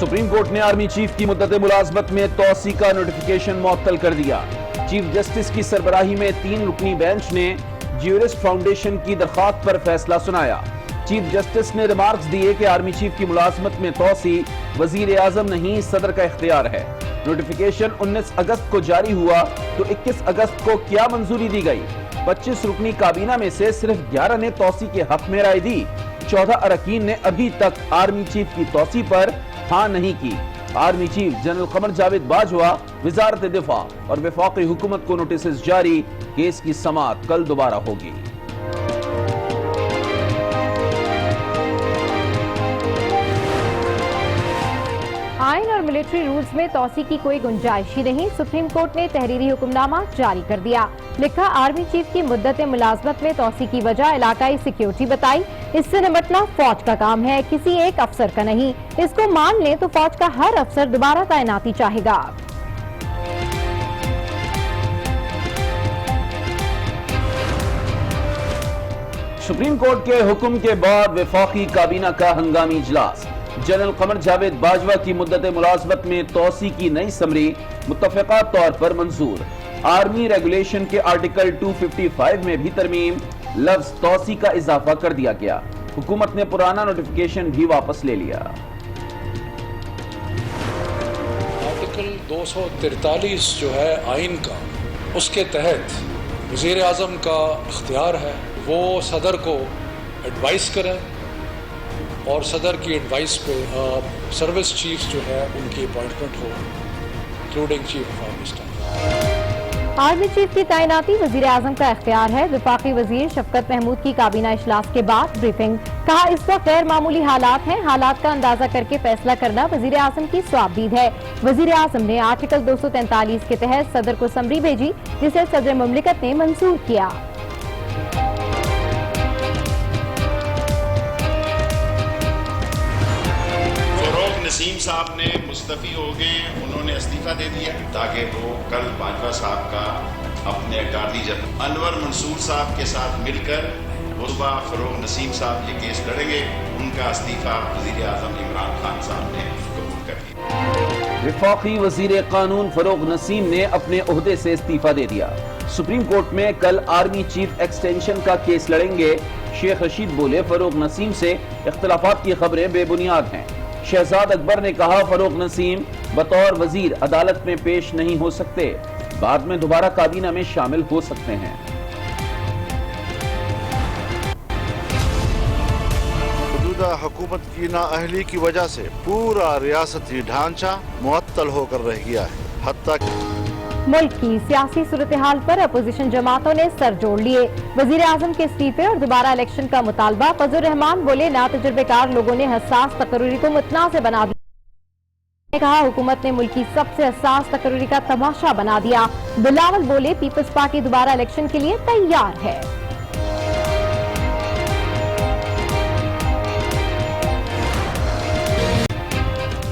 Supreme court نے army chief کی مدت ملازمت میں توسیع کا نوٹیفیکیشن معطل کر دیا۔ چیف جسٹس کی سربراہی میں 3 رکنی بینچ نے جیورسٹ فاؤنڈیشن کی درخواست پر فیصلہ سنایا۔ چیف جسٹس نے ریمارکس دیے کہ آرمی چیف کی ملازمت میں توسیع وزیر اعظم نہیں صدر کا اختیار ہے۔ نوٹیفیکیشن 19 اگست کو جاری ہوا تو 21 اگست کو کیا منظوری دی گئی؟ 25 رکنی کابینہ میں سے صرف 11 نے توسیع کے حق میں رائے دی۔ 14 اراکین نے ابھی تک آرمی چیف کی توسیع پر ہاں نہیں کی۔ Army chief general Qamar Javed Bajwa, وزارت دفاع اور وفاقی حکومت کو نوٹسز جاری۔ کیس کی سماعت کل دوبارہ ہوگی۔ آئین اور ملٹری رولز میں توسیع کی کوئی گنجائش ہی نہیں، سپریم کورٹ نے تحریری حکم نامہ جاری کر دیا۔ لکھا، آرمی چیف کی مدت ملازمت میں توسیع کی وجہ علاقائی سیکیورٹی بتائی۔ اس سے نمٹنا فوج کا کام ہے، کسی ایک افسر کا نہیں۔ اس کو مان لیں تو فوج کا ہر افسر دوبارہ تعیناتی چاہے گا۔ سپریم کورٹ کے حکم کے بعد وفاقی کابینہ کا ہنگامی اجلاس۔ جنرل قمر جاوید باجوہ کی مدت ملازمت میں توسیع کی نئی سمری متفقہ طور پر منظور۔ آرمی ریگولیشن کے آرٹیکل 255 میں بھی ترمیم، لفظ توسیع کا اضافہ کر دیا گیا۔ حکومت نے پرانا نوٹیفیکیشن بھی واپس لے لیا۔ آرٹیکل 243 جو ہے آئین کا، اس کے تحت وزیر اعظم کا اختیار ہے وہ صدر کو ایڈوائز کریں اور صدر کی ایڈوائس پہ سروس چیف جو ہے ان کی appointment who, including chief of army staff. Army chief کی تعیناتی وزیر اعظم کا اختیار ہے۔ وفاقی وزیر شفقت محمود کی کابینہ اجلاس کے بعد بریفنگ، کہا اس وقت غیر معمولی حالات ہیں، حالات کا اندازہ کر کے فیصلہ کرنا وزیر اعظم کی صوابدید ہے۔ وزیر اعظم نے آرٹیکل 243 کے تحت صدر کو سمری بھیجی، جسے صدر مملکت نے منظور کیا۔ نسیم صاحب نے مستعفی ہو گئے، انہوں نے استعفیٰ دے دیا تاکہ وہ کل باجوہ صاحب کا اپنے اٹارنی جنرل انور منصور صاحب کے ساتھ مل کر صبح فروغ نسیم صاحب یہ کیس لڑیں گے۔ ان کا استعفیٰ وزیر اعظم عمران خان صاحب نے قبول کر لیا۔ وفاقی وزیر قانون فروغ نسیم نے اپنے عہدے سے استعفیٰ دے دیا۔ سپریم کورٹ میں کل آرمی چیف ایکسٹینشن کا کیس لڑیں گے۔ شیخ رشید بولے، فروغ نسیم سے اختلافات کی خبریں بے بنیاد ہیں۔ شہزاد اکبر نے کہا، فروغ نسیم بطور وزیر عدالت میں پیش نہیں ہو سکتے، بعد میں دوبارہ کابینہ میں شامل ہو سکتے ہیں۔ موجودہ حکومت کی نااہلی کی وجہ سے پورا ریاستی ڈھانچہ معطل ہو کر رہ گیا ہے، حتیٰ ملک کی سیاسی صورتحال پر اپوزیشن جماعتوں نے سر جوڑ لیے۔ وزیر اعظم کے استعفے اور دوبارہ الیکشن کا مطالبہ۔ فضل الرحمان بولے، ناتجربے کار لوگوں نے حساس تقرری کو متنازع بنا دیا۔ نے کہا، حکومت نے ملک کی سب سے حساس تقرری کا تماشا بنا دیا۔ بلاول بولے، پیپلز پارٹی دوبارہ الیکشن کے لیے تیار ہے۔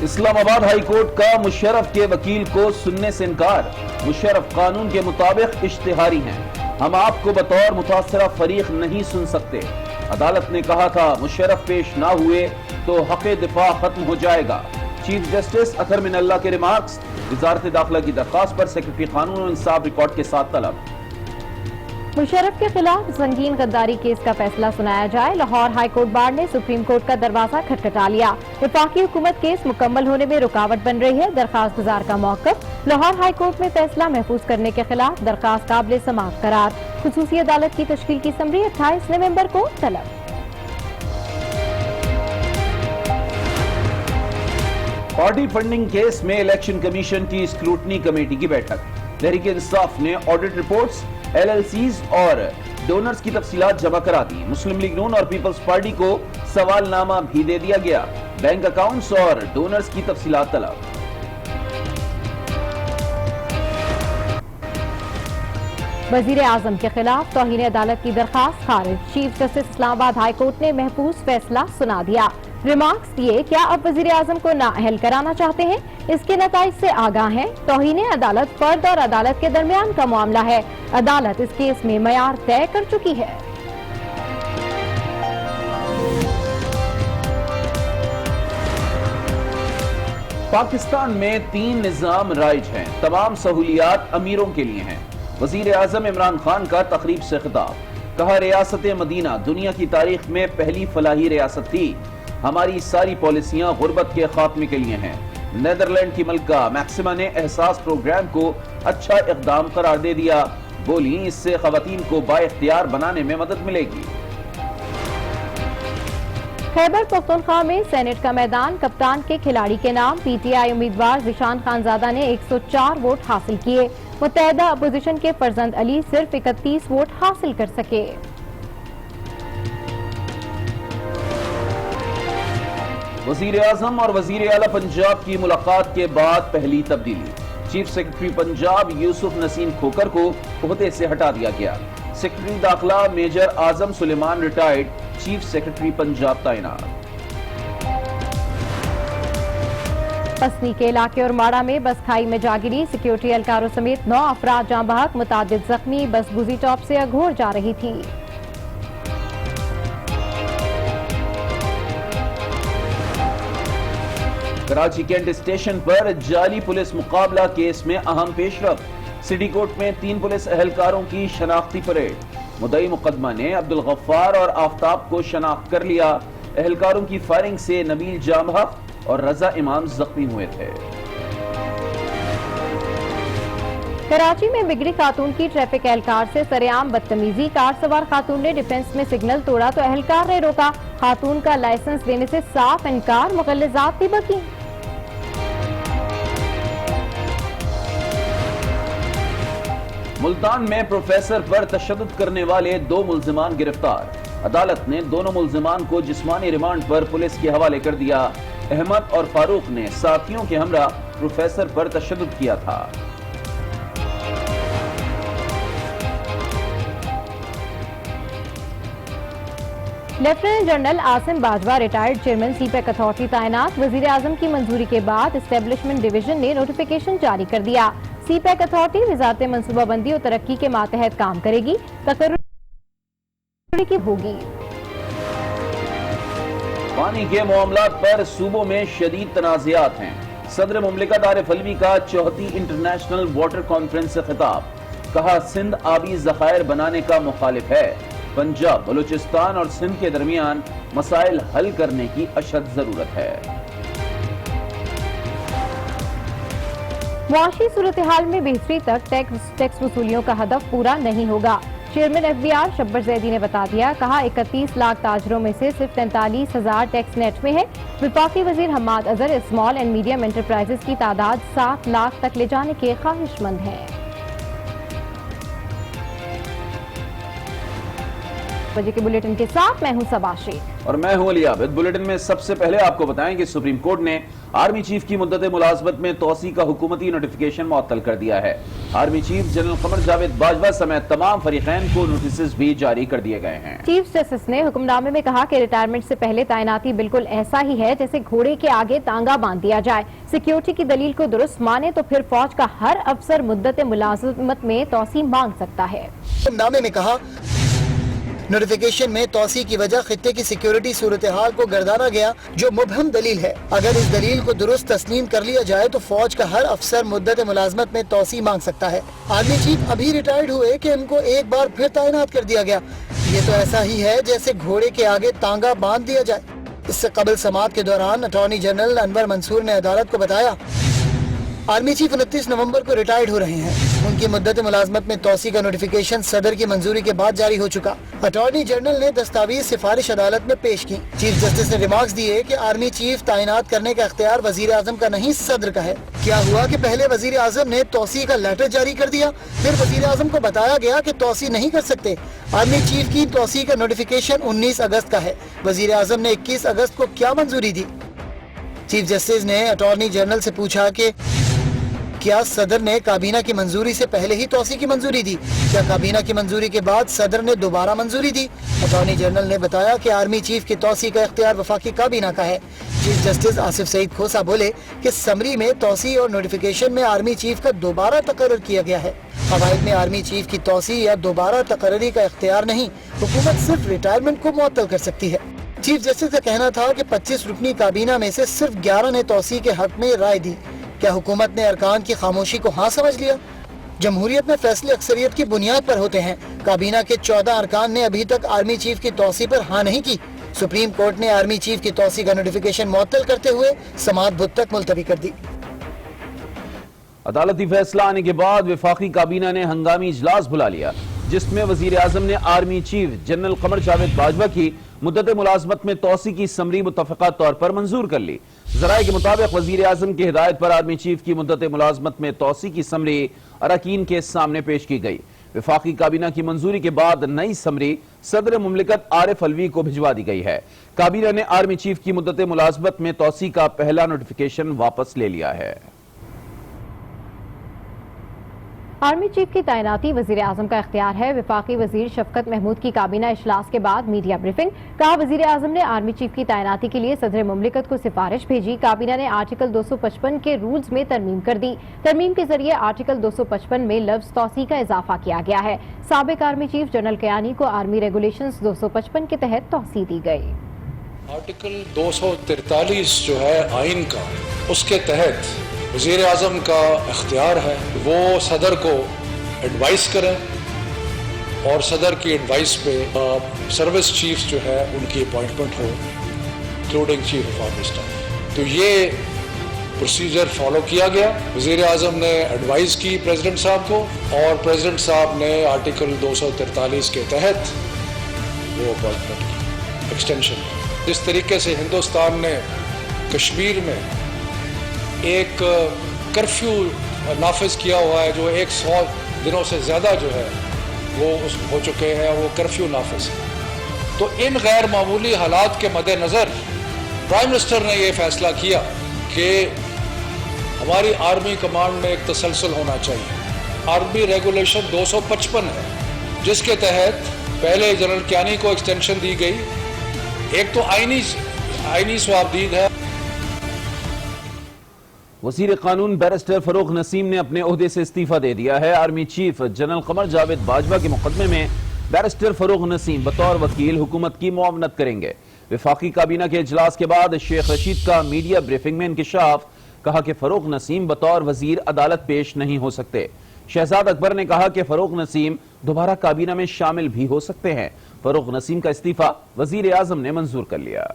اسلام آباد ہائی کورٹ کا مشرف کے وکیل کو سننے سے انکار۔ مشرف قانون کے مطابق اشتہاری ہیں، ہم آپ کو بطور متاثرہ فریق نہیں سن سکتے۔ عدالت نے کہا تھا مشرف پیش نہ ہوئے تو حق دفاع ختم ہو جائے گا۔ چیف جسٹس اطہر من اللہ کے ریمارکس، وزارت داخلہ کی درخواست پر سیکرٹری قانون و انصاف ریکارڈ کے ساتھ طلب۔ مشرف کے خلاف سنگین غداری کیس کا فیصلہ سنایا جائے۔ لاہور ہائی کورٹ بار نے سپریم کورٹ کا دروازہ کھٹکھٹا لیا۔ وفاقی حکومت کیس مکمل ہونے میں رکاوٹ بن رہی ہے، درخواست گزار کا موقف۔ لاہور ہائی کورٹ میں فیصلہ محفوظ کرنے کے خلاف درخواست قابل سماعت قرار۔ خصوصی عدالت کی تشکیل کی سمری 28 نومبر کو طلب۔ پارٹی فنڈنگ کیس میں الیکشن کمیشن کی اسکروٹنی کمیٹی کی بیٹھک۔ تحریک انصاف نے آڈٹ رپورٹس، LLCs اور ڈونرز کی تفصیلات جمع کرا دی۔ مسلم لیگ نون اور پیپلز پارٹی کو سوال نامہ بھی دے دیا گیا۔ بینک اکاؤنٹس اور ڈونرز کی تفصیلات طلب۔ وزیر اعظم کے خلاف توہین عدالت کی درخواست خارج۔ چیف جسٹس اسلام آباد ہائی کورٹ نے محفوظ فیصلہ سنا دیا۔ ریمارکس دیے، کیا اب وزیر اعظم کو نااہل کرانا چاہتے ہیں؟ اس کے نتائج سے آگاہ ہیں۔ توہین عدالت فرد اور عدالت کے درمیان کا معاملہ ہے، عدالت اس کیس میں معیار طے کر چکی ہے۔ پاکستان میں 3 نظام رائج ہیں، تمام سہولیات امیروں کے لیے ہیں۔ وزیر اعظم عمران خان کا تقریب سے خطاب، کہا ریاست مدینہ دنیا کی تاریخ میں پہلی فلاحی ریاست تھی، ہماری ساری پالیسیاں غربت کے خاتمے کے لیے ہیں۔ نیدرلینڈ کی ملکہ میکسیما نے احساس پروگرام کو اچھا اقدام قرار دے دیا، بولی اس سے خواتین کو با اختیار بنانے میں مدد ملے گی۔ خیبر پختونخوا میں سینٹ کا میدان کپتان کے کھلاڑی کے نام، پی ٹی آئی امیدوار ذیشان خانزادہ نے 104 ووٹ حاصل کیے، متحدہ اپوزیشن کے فرزند علی صرف 31 ووٹ حاصل کر سکے۔ وزیر اعظم اور وزیر اعلیٰ پنجاب کی ملاقات کے بعد پہلی تبدیلی، چیف سیکرٹری پنجاب یوسف نسیم کھوکر کو عہدے سے ہٹا دیا گیا، سیکرٹری داخلہ میجر اعظم سلیمان ریٹائرڈ، چیف سیکرٹری پنجاب تعینات۔ پسنی کے علاقے اور ماڑا میں بس کھائی میں جا گری، سیکیورٹی اہلکاروں سمیت 9 افراد جاں بحق، متعدد زخمی، بس گزی ٹاپ سے اگھور جا رہی تھی۔ کراچی کینٹ اسٹیشن پر جعلی پولیس مقابلہ کیس میں اہم پیش رفت، سٹی کورٹ میں 3 پولیس اہلکاروں کی شناختی پریڈ، مدعی مقدمہ نے عبدالغفار اور آفتاب کو شناخت کر لیا، اہلکاروں کی فائرنگ سے نبیل جاں بحق اور رضا امام زخمی ہوئے تھے۔ کراچی میں بگڑی خاتون کی ٹریفک اہلکار سے سرعام بدتمیزی، کار سوار خاتون نے ڈیفنس میں سگنل توڑا تو اہلکار نے روکا، خاتون کا لائسنس دینے سے صاف انکار، مغلظات بھی بکی۔ ملتان میں پروفیسر پر تشدد کرنے والے 2 ملزمان گرفتار، عدالت نے دونوں ملزمان کو جسمانی ریمانڈ پر پولیس کے حوالے کر دیا۔ احمد اور فاروق نے ساتھیوں کے ہمراہ پروفیسر پر تشدد کیا تھا۔ Lieutenant general Asim Bajwa retired chairman CPEC authority تعینات، وزیر اعظم کی منظوری کے بعد اسٹیبلشمنٹ ڈویژن نے نوٹیفیکیشن جاری کر دیا، سی پیک اتھارٹی وزارت منصوبہ بندی اور ترقی کے ماتحت کام کرے گی، تقرری کی ہوگی۔ پانی کے معاملات پر صوبوں میں شدید تنازعات ہیں، صدر مملکت عارف علوی کا 34 انٹرنیشنل واٹر کانفرنس سے خطاب، کہا سندھ آبی ذخائر بنانے کا مخالف ہے، پنجاب، بلوچستان اور سندھ کے درمیان مسائل حل کرنے کی اشد ضرورت ہے۔ معاشی صورتحال میں بہتری تک ٹیکس وصولیوں کا ہدف پورا نہیں ہوگا، چیئرمین ایف بی آر شبر زیدی نے بتا دیا، کہا 31 لاکھ تاجروں میں سے صرف 43,000 ٹیکس نیٹ میں ہے، وفاقی وزیر Hammad Azhar small and medium enterprises کی تعداد 7 لاکھ تک لے جانے کے خواہش مند ہیں۔ بجے کے بلیٹن کے ساتھ میں ہوں صبا شیخ اور میں ہوں علی عابد۔ بلیٹن میں سب سے پہلے آپ کو بتائیں کہ سپریم کورٹ نے آرمی چیف کی مدت ملازمت میں توسیع کا حکومتی نوٹیفیکیشن معطل کر دیا ہے۔ Army chief general Qamar Javed Bajwa سمیت تمام فریقین کو نوٹسز بھی جاری کر دیے گئے ہیں۔ چیف جسٹس نے حکم نامے میں کہا کہ ریٹائرمنٹ سے پہلے تعیناتی بالکل ایسا ہی ہے جیسے گھوڑے کے آگے تانگا باندھ دیا جائے، سیکیورٹی کی دلیل کو درست مانے تو پھر فوج کا ہر افسر مدت ملازمت میں توسیع مانگ سکتا ہے۔ حکم نامے میں کہا نوٹیفیکیشن میں توسیع کی وجہ خطے کی سیکیورٹی صورتحال کو گردانا گیا جو مبہم دلیل ہے، اگر اس دلیل کو درست تسلیم کر لیا جائے تو فوج کا ہر افسر مدت ملازمت میں توسیع مانگ سکتا ہے۔ آرمی چیف ابھی ریٹائرڈ ہوئے کہ ان کو ایک بار پھر تعینات کر دیا گیا، یہ تو ایسا ہی ہے جیسے گھوڑے کے آگے تانگا باندھ دیا جائے۔ اس سے قبل سماعت کے دوران اٹارنی جنرل انور منصور نے عدالت کو بتایا آرمی چیف 29 نومبر کو ریٹائرڈ ہو رہے ہیں، ان کی مدت ملازمت میں توسیع کا نوٹیفیکیشن صدر کی منظوری کے بعد جاری ہو چکا۔ اٹارنی جنرل نے دستاویز سفارش عدالت میں پیش کی۔ چیف جسٹس نے ریمارکس دیے کہ آرمی چیف تعینات کرنے کا اختیار وزیر اعظم کا نہیں صدر کا ہے۔ کیا ہوا کہ پہلے وزیر اعظم نے توسیع کا لیٹر جاری کر دیا، پھر وزیر اعظم کو بتایا گیا کہ توسیع نہیں کر سکتے۔ آرمی چیف کی توسیع کا نوٹیفیکیشن 19 اگست کا ہے، وزیر اعظم نے 21 اگست کو کیا منظوری دی؟ چیف جسٹس نے اٹارنی جنرل سے پوچھا کہ کیا صدر نے کابینہ کی منظوری سے پہلے ہی توسیع کی منظوری دی؟ کیا کابینہ کی منظوری کے بعد صدر نے دوبارہ منظوری دی؟ اٹارنی جنرل نے بتایا کہ آرمی چیف کی توسیع کا اختیار وفاقی کابینہ کا ہے۔ چیف جسٹس آصف سعید کھوسا بولے کہ سمری میں توسیع اور نوٹیفیکیشن میں آرمی چیف کا دوبارہ تقرر کیا گیا ہے۔ قواعد میں آرمی چیف کی توسیع یا دوبارہ تقرری کا اختیار نہیں، حکومت صرف ریٹائرمنٹ کو معطل کر سکتی ہے۔ چیف جسٹس کا کہنا تھا کہ 25 رکنی کابینہ میں سے صرف 11 نے توسیع کے حق میں رائے دی۔ کیا حکومت نے ارکان کی خاموشی کو ہاں سمجھ لیا؟ جمہوریت میں فیصلے اکثریت کی بنیاد پر ہوتے ہیں۔ کابینہ کے 14 ارکان نے ابھی تک آرمی چیف کی توسیع پر ہاں نہیں کی۔ سپریم کورٹ نے آرمی چیف کی توسیع کا نوٹیفیکیشن معطل کرتے ہوئے سماعت بدھ تک ملتوی کر دی۔ عدالتی فیصلہ آنے کے بعد وفاقی کابینہ نے ہنگامی اجلاس بلا لیا، جس میں وزیر اعظم نے army chief general Qamar Javed Bajwa کی مدت ملازمت میں توسیع کی سمری متفقہ طور پر منظور کر لی۔ ذرائع کے مطابق وزیر اعظم کی ہدایت پر آرمی چیف کی مدت ملازمت میں توسیع کی سمری اراکین کے سامنے پیش کی گئی۔ وفاقی کابینہ کی منظوری کے بعد نئی سمری صدر مملکت عارف الوی کو بھجوا دی گئی ہے۔ کابینہ نے آرمی چیف کی مدت ملازمت میں توسیع کا پہلا نوٹیفیکیشن واپس لے لیا ہے۔ آرمی چیف کی تعیناتی وزیر اعظم کا اختیار ہے۔ وفاقی وزیر شفقت محمود کی کابینہ اجلاس کے بعد میڈیا بریفنگ، کہا وزیر اعظم نے آرمی چیف کی تعیناتی کے لیے صدر مملکت کو سفارش بھیجی۔ کابینہ نے آرٹیکل 255 کے رولز میں ترمیم کر دی۔ ترمیم کے ذریعے آرٹیکل 255 میں لفظ توسیع کا اضافہ کیا گیا ہے۔ سابق آرمی چیف جنرل کیانی کو آرمی ریگولیشنز 255 کے تحت توسیع دی گئی۔ آرٹیکل 243 جو ہے آئین کا، اس کے تحت وزیر اعظم کا اختیار ہے وہ صدر کو ایڈوائز کریں اور صدر کی ایڈوائز پہ سروس چیف جو ہے ان کی appointment who, including chief of army staff. تو یہ پروسیجر فالو کیا گیا۔ وزیر اعظم نے ایڈوائز کی پریزیڈنٹ صاحب کو اور پریزیڈنٹ صاحب نے آرٹیکل 243 کے تحت وہ اپوائنٹمنٹ ایکسٹینشن۔ جس طریقے سے ہندوستان نے کشمیر میں ایک کرفیو نافذ کیا ہوا ہے جو 100 دنوں سے زیادہ جو ہے وہ ہو چکے ہیں، وہ کرفیو نافذ ہے، تو ان غیر معمولی حالات کے مد نظر پرائم منسٹر نے یہ فیصلہ کیا کہ ہماری آرمی کمانڈ میں ایک تسلسل ہونا چاہیے۔ آرمی ریگولیشن 255 ہے جس کے تحت پہلے جنرل کیانی کو ایکسٹینشن دی گئی۔ ایک تو آئینی ثوابدید ہے۔ وزیر قانون بیرسٹر فروغ نسیم نے اپنے عہدے سے استعفیٰ دے دیا ہے۔ Army chief general Qamar Javed Bajwa کے مقدمے میں بیرسٹر فروغ نسیم بطور وکیل حکومت کی معاونت کریں گے۔ وفاقی کابینہ کے اجلاس کے بعد شیخ رشید کا میڈیا بریفنگ میں انکشاف، کہا کہ فروغ نسیم بطور وزیر عدالت پیش نہیں ہو سکتے۔ شہزاد اکبر نے کہا کہ فروغ نسیم دوبارہ کابینہ میں شامل بھی ہو سکتے ہیں۔ فروغ نسیم کا استعفیٰ وزیر اعظم نے منظور کر لیا۔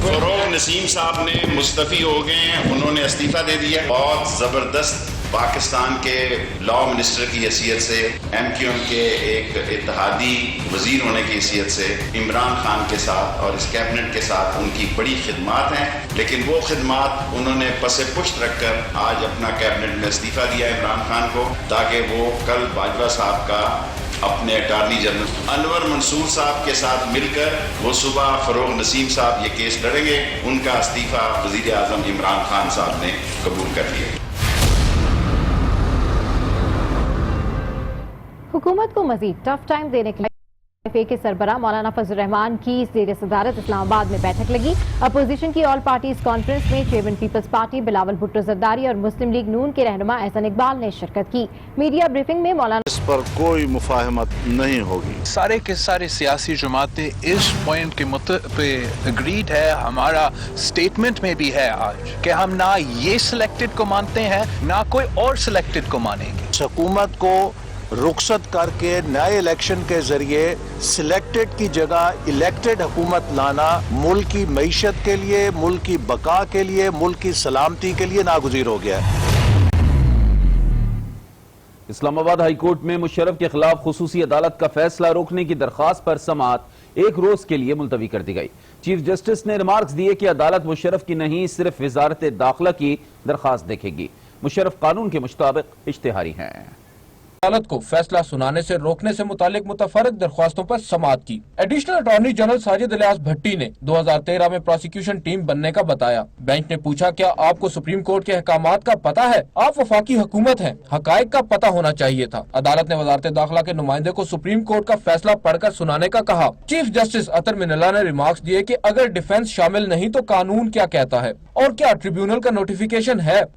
فروغ نسیم صاحب نے مستعفی ہو گئے ہیں، انہوں نے استعفیٰ دے دیا۔ بہت زبردست پاکستان کے لا منسٹر کی حیثیت سے، ایم کیو ایم کے ایک اتحادی وزیر ہونے کی حیثیت سے عمران خان کے ساتھ اور اس کیبنٹ کے ساتھ ان کی بڑی خدمات ہیں، لیکن وہ خدمات انہوں نے پس پشت رکھ کر آج اپنا کیبنٹ میں استعفیٰ دیا عمران خان کو، تاکہ وہ کل باجوہ صاحب کا اپنے اٹارنی جنرل انور منصور صاحب کے ساتھ مل کر وہ صبح فروغ نسیم صاحب یہ کیس لڑیں گے۔ ان کا استعفیٰ وزیر اعظم عمران خان صاحب نے قبول کر لیا۔ حکومت کو مزید ٹف ٹائم دینے کے لیے کے سربراہ مولانا فضل الرحمان کی زیر صدارت اسلام آباد میں بیٹھک لگی۔ اپوزیشن کی آل پارٹیز کانفرنس میں chairman peoples party Bilawal Bhutto Zardari اور مسلم لیگ نون کے رہنما احسن اقبال نے شرکت کی۔ میڈیا بریفنگ میں مولانا اس پر کوئی مفاہمت نہیں ہوگی۔ سارے کے سارے سیاسی جماعتیں اس پوائنٹ کے پہ اگریڈ ہے، ہمارا سٹیٹمنٹ میں بھی ہے آج کہ ہم نہ یہ سلیکٹڈ کو مانتے ہیں نہ کوئی اور سلیکٹڈ کو مانیں گے۔ حکومت کو رخصت کر کے نئے الیکشن کے ذریعے سلیکٹڈ کی جگہ الیکٹڈ حکومت لانا ملک کی معیشت کے لیے، ملک کی بقا کے لیے، ملک کی سلامتی کے لیے ناگزیر ہو گیا ہے۔ اسلام آباد ہائی کورٹ میں مشرف کے خلاف خصوصی عدالت کا فیصلہ روکنے کی درخواست پر سماعت ایک روز کے لیے ملتوی کر دی گئی۔ چیف جسٹس نے ریمارکس دیے کہ عدالت مشرف کی نہیں صرف وزارت داخلہ کی درخواست دیکھے گی۔ مشرف قانون کے مطابق اشتہاری ہیں۔ عدالت کو فیصلہ سنانے سے روکنے سے متعلق متفرق درخواستوں پر سماعت کی۔ Additional attorney general Sajid Ilyas Bhatti نے 2013 میں پروسیکیوشن ٹیم بننے کا بتایا۔ بینچ نے پوچھا کیا آپ کو سپریم کورٹ کے احکامات کا پتہ ہے؟ آپ وفاقی حکومت ہیں، حقائق کا پتہ ہونا چاہیے تھا۔ عدالت نے وزارت داخلہ کے نمائندے کو سپریم کورٹ کا فیصلہ پڑھ کر سنانے کا کہا۔ چیف جسٹس اطہر من اللہ نے ریمارکس دیے کہ اگر ڈیفنس شامل نہیں تو قانون کیا کہتا ہے اور کیا ٹریبیونل کا نوٹیفیکیشن ہے؟